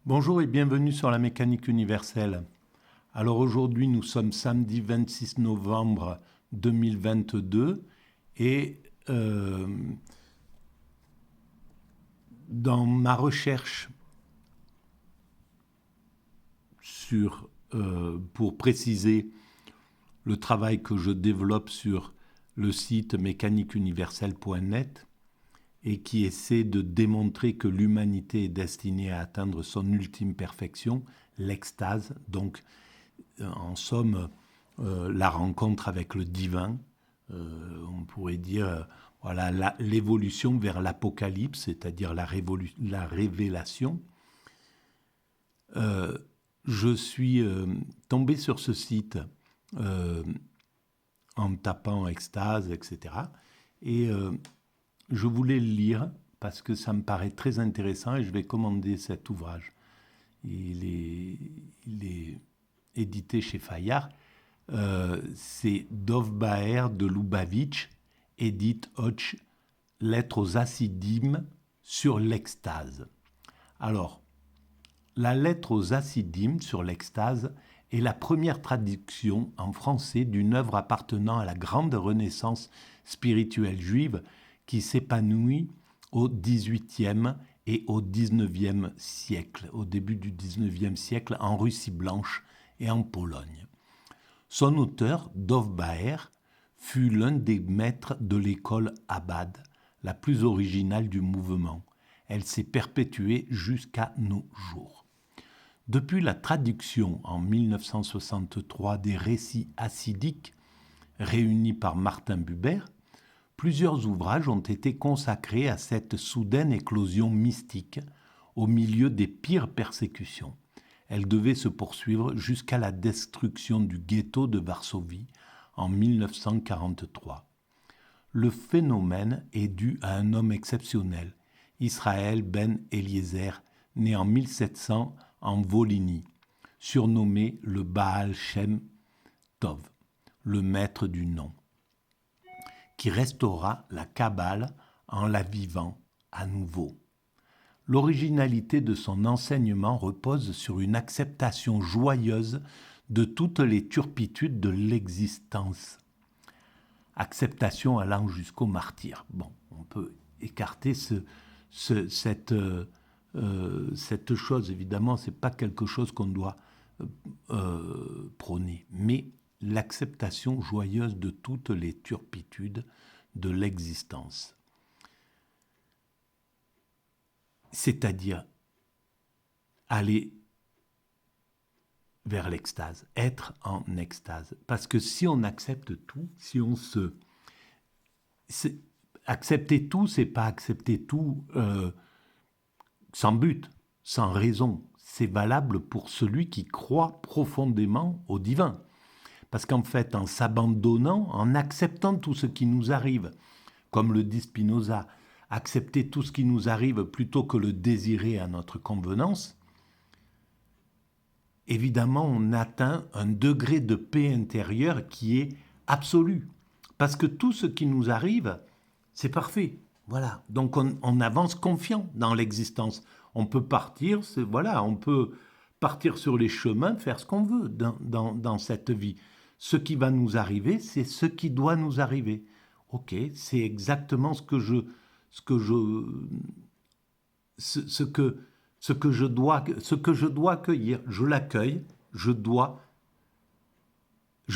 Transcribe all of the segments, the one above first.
Bonjour et bienvenue sur la mécanique universelle. Alors aujourd'hui nous sommes samedi 26 novembre 2022 et dans ma recherche pour préciser le travail que je développe sur le site mécaniqueuniverselle.net et qui essaie de démontrer que l'humanité est destinée à atteindre son ultime perfection, l'extase, donc en somme la rencontre avec le divin, on pourrait dire voilà l'évolution vers l'apocalypse, c'est-à-dire la révélation. Je suis tombé sur ce site en tapant extase, etc. Et je voulais le lire parce que ça me paraît très intéressant et je vais commander cet ouvrage. Il est édité chez Fayard. C'est Dov Baer de Lubavitch, Edith Hodge, Lettres aux Hassidim sur l'extase. Alors, la lettre aux Hassidim sur l'extase est la première traduction en français d'une œuvre appartenant à la grande renaissance spirituelle juive qui s'épanouit au XVIIIe et au XIXe siècle, au début du XIXe siècle en Russie blanche et en Pologne. Son auteur, Dov Baer, fut l'un des maîtres de l'école Chabad, la plus originale du mouvement. Elle s'est perpétuée jusqu'à nos jours. Depuis la traduction en 1963 des récits hassidiques réunis par Martin Buber, plusieurs ouvrages ont été consacrés à cette soudaine éclosion mystique au milieu des pires persécutions. Elle devait se poursuivre jusqu'à la destruction du ghetto de Varsovie en 1943. Le phénomène est dû à un homme exceptionnel, Israël ben Eliezer, né en 1700 en Volhynie, surnommé le Baal Shem Tov, le maître du nom, qui restaura la Kabbale en la vivant à nouveau. L'originalité de son enseignement repose sur une acceptation joyeuse de toutes les turpitudes de l'existence. Acceptation allant jusqu'au martyre. Bon, on peut écarter cette chose, évidemment, ce n'est pas quelque chose qu'on doit prôner, mais l'acceptation joyeuse de toutes les turpitudes de l'existence. C'est-à-dire aller vers l'extase, être en extase. Parce que si on accepte tout, si on accepter tout, c'est pas accepter tout sans but, sans raison. C'est valable pour celui qui croit profondément au divin. Parce qu'en fait, en s'abandonnant, en acceptant tout ce qui nous arrive, comme le dit Spinoza, accepter tout ce qui nous arrive plutôt que le désirer à notre convenance, évidemment, on atteint un degré de paix intérieure qui est absolu. Parce que tout ce qui nous arrive, c'est parfait. Voilà. Donc on avance confiant dans l'existence. On peut partir, on peut partir sur les chemins, faire ce qu'on veut dans cette vie. Ce qui va nous arriver, c'est ce qui doit nous arriver. Ok, c'est exactement ce que je dois accueillir. Je l'accueille, je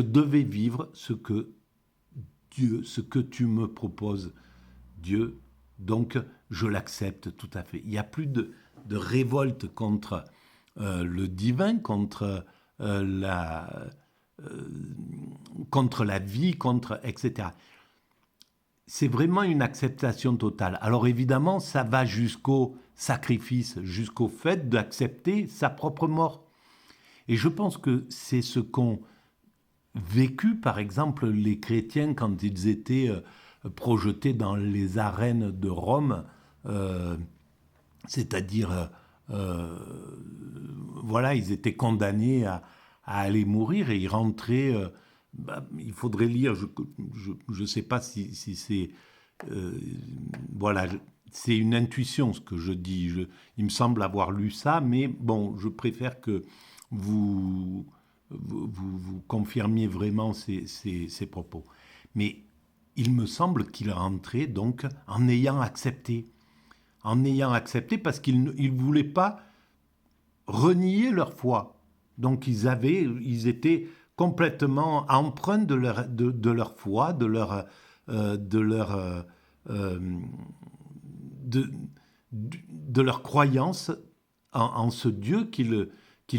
devais vivre ce que tu me proposes, Dieu, donc je l'accepte tout à fait. Il n'y a plus de révolte contre le divin, contre la vie, etc. C'est vraiment une acceptation totale. Alors évidemment, ça va jusqu'au sacrifice, jusqu'au fait d'accepter sa propre mort. Et je pense que c'est ce qu'ont vécu, par exemple, les chrétiens quand ils étaient projetés dans les arènes de Rome, c'est-à-dire, ils étaient condamnés à aller mourir et ils rentraient... il faudrait lire, je ne sais pas si c'est... c'est une intuition ce que je dis. Il me semble avoir lu ça, mais bon, je préfère que vous confirmiez vraiment ces propos. Mais il me semble qu'il rentrait donc en ayant accepté. En ayant accepté parce qu'ils ne voulaient pas renier leur foi. Donc ils étaient complètement empreints de leur foi, euh, de, de leur croyance en ce Dieu qu'ils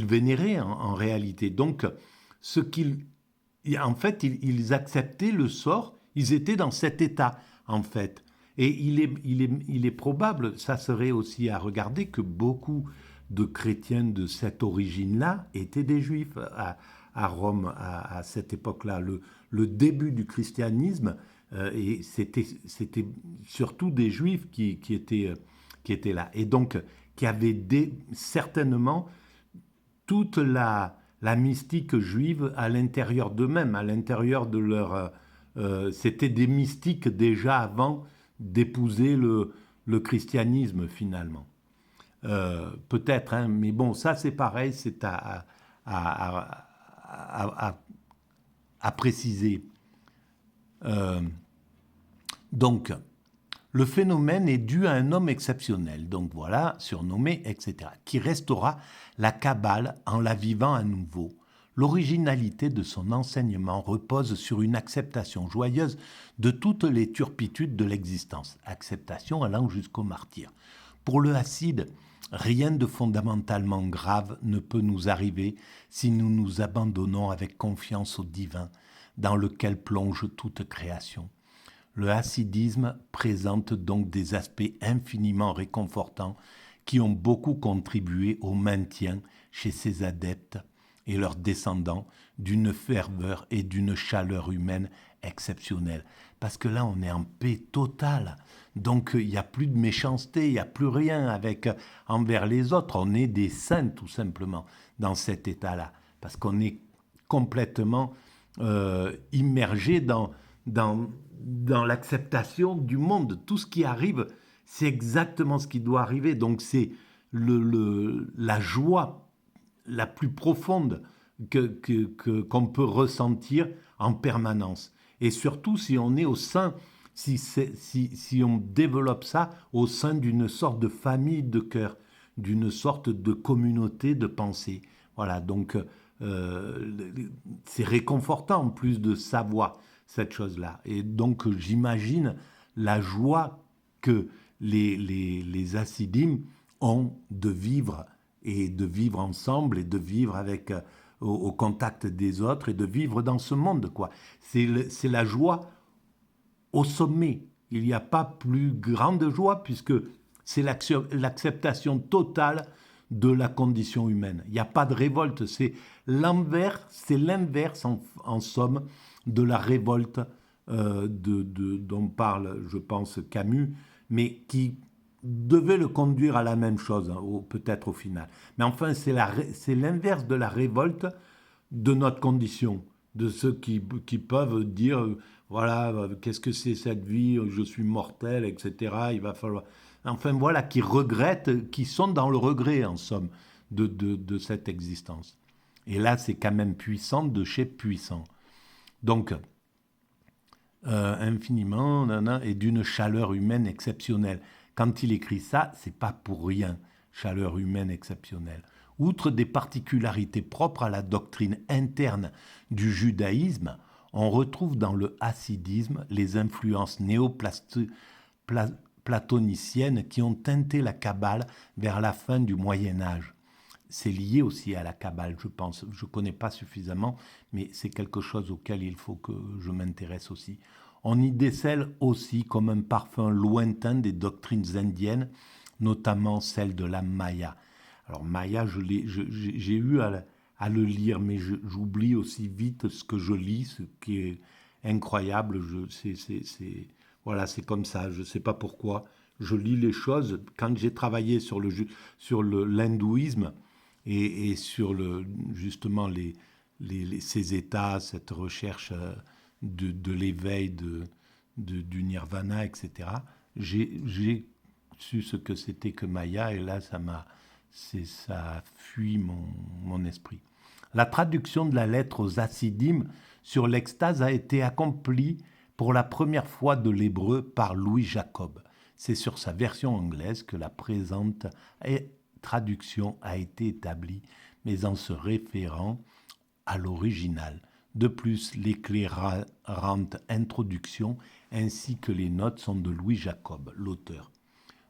vénéraient en réalité. Donc, en fait, ils acceptaient le sort, ils étaient dans cet état, en fait. Et il est probable, ça serait aussi à regarder, que beaucoup de chrétiens de cette origine-là étaient des juifs à Rome à cette époque-là. Le début du christianisme, et c'était surtout des juifs qui étaient là. Et donc, qui avaient certainement toute la mystique juive à l'intérieur d'eux-mêmes, à l'intérieur de leur... c'était des mystiques déjà avant d'épouser le christianisme finalement. Peut-être, hein, mais bon, ça c'est pareil, c'est à préciser. Euh, donc, le phénomène est dû à un homme exceptionnel, donc voilà, surnommé, etc., qui restaura la Kabbale en la vivant à nouveau. L'originalité de son enseignement repose sur une acceptation joyeuse de toutes les turpitudes de l'existence, acceptation allant jusqu'au martyre. Pour le Hasside, rien de fondamentalement grave ne peut nous arriver si nous nous abandonnons avec confiance au divin, dans lequel plonge toute création. Le hassidisme présente donc des aspects infiniment réconfortants qui ont beaucoup contribué au maintien chez ses adeptes et leurs descendants d'une ferveur et d'une chaleur humaine exceptionnelle. Parce que là, on est en paix totale. Donc, il n'y a plus de méchanceté, il n'y a plus rien envers les autres. On est des saints, tout simplement, dans cet état-là. Parce qu'on est complètement immergé dans l'acceptation du monde. Tout ce qui arrive, c'est exactement ce qui doit arriver. Donc, c'est la joie la plus profonde qu'on peut ressentir en permanence. Et surtout si on est au sein, si on développe ça au sein d'une sorte de famille de cœur, d'une sorte de communauté de pensée. Voilà, donc c'est réconfortant en plus de savoir cette chose-là. Et donc j'imagine la joie que les Hassidim ont de vivre et de vivre ensemble et de vivre au contact des autres et de vivre dans ce monde, quoi. C'est la joie au sommet. Il n'y a pas plus grande joie puisque c'est l'acceptation totale de la condition humaine. Il n'y a pas de révolte, c'est l'inverse en somme de la révolte dont parle, je pense, Camus, mais qui devait le conduire à la même chose, hein, peut-être au final. Mais enfin, c'est l'inverse de la révolte de notre condition, de ceux qui peuvent dire, voilà, qu'est-ce que c'est cette vie, je suis mortel, etc. Il va falloir... Enfin voilà, qui regrettent, qui sont dans le regret, en somme, de cette existence. Et là, c'est quand même puissant de chez puissant. Donc, infiniment, et d'une chaleur humaine exceptionnelle. Quand il écrit ça, c'est pas pour rien, chaleur humaine exceptionnelle. Outre des particularités propres à la doctrine interne du judaïsme, on retrouve dans le hassidisme les influences néoplatoniciennes qui ont teinté la Kabbale vers la fin du Moyen Âge. C'est lié aussi à la Kabbale, je pense. Je ne connais pas suffisamment, mais c'est quelque chose auquel il faut que je m'intéresse aussi. On y décèle aussi comme un parfum lointain des doctrines indiennes, notamment celle de la Maya. Alors Maya, j'ai eu à le lire, mais j'oublie aussi vite ce que je lis, ce qui est incroyable. Voilà, c'est comme ça, je ne sais pas pourquoi. Je lis les choses. Quand j'ai travaillé sur l'hindouisme et sur justement ces états, cette recherche de l'éveil, du nirvana, etc., j'ai su ce que c'était que Maya, et là, ça a fui mon esprit. La traduction de la lettre aux Hassidim sur l'extase a été accomplie pour la première fois de l'hébreu par Louis Jacob. C'est sur sa version anglaise que la présente traduction a été établie, mais en se référant à l'original. De plus, l'éclairante introduction ainsi que les notes sont de Louis Jacob, l'auteur.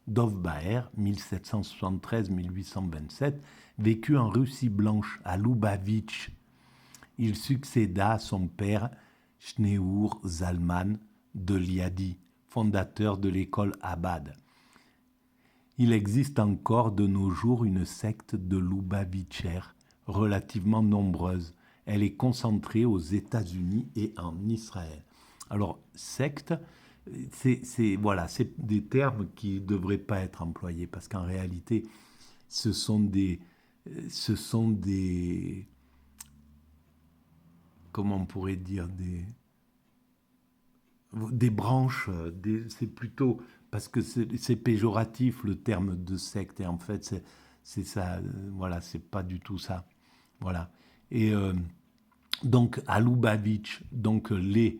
Dov Baer, 1773-1827, vécut en Russie blanche, à Lubavitch. Il succéda à son père, Shneur Zalman de Liadi, fondateur de l'école Chabad. Il existe encore de nos jours une secte de Lubavitchers relativement nombreuse. Elle est concentrée aux États-Unis et en Israël. Alors, secte, c'est des termes qui ne devraient pas être employés parce qu'en réalité, ce sont des comment on pourrait dire, des branches, c'est plutôt, parce que c'est péjoratif le terme de secte, et en fait c'est ça, voilà, c'est pas du tout ça, voilà. Et donc à Lubavitch, donc les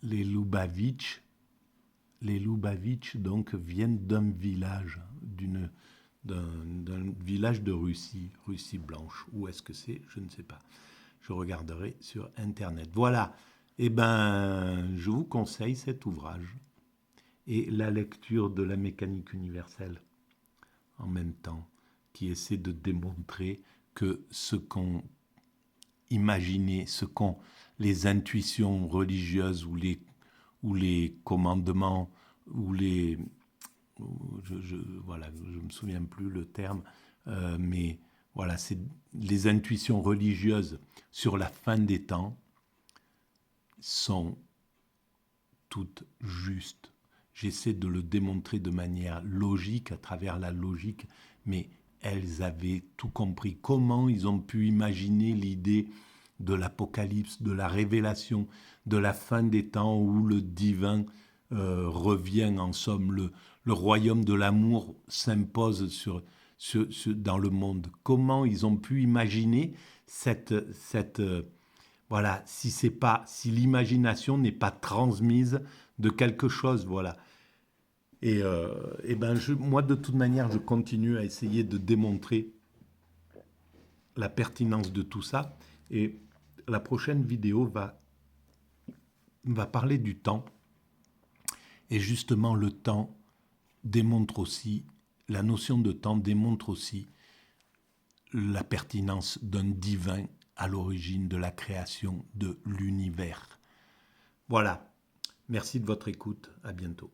Lubavitch donc viennent d'un village, d'un village de Russie blanche. Où est-ce que c'est? Je ne sais pas. Je regarderai sur Internet. Voilà. Eh bien, je vous conseille cet ouvrage et la lecture de la mécanique universelle en même temps, qui essaie de démontrer que ce qu'on imaginait, les intuitions religieuses ou les commandements ou les je me souviens plus le terme, mais voilà, c'est les intuitions religieuses sur la fin des temps sont toutes justes. J'essaie de le démontrer de manière logique, à travers la logique, mais elles avaient tout compris. Comment ils ont pu imaginer l'idée de l'Apocalypse, de la révélation, de la fin des temps où le divin revient, en somme, le royaume de l'amour s'impose dans le monde. Comment ils ont pu imaginer voilà, si l'imagination n'est pas transmise de quelque chose, voilà. Et moi, de toute manière, je continue à essayer de démontrer la pertinence de tout ça. Et la prochaine vidéo va parler du temps. Et justement, le temps démontre aussi, la notion de temps démontre aussi la pertinence d'un divin à l'origine de la création de l'univers. Voilà. Merci de votre écoute. À bientôt.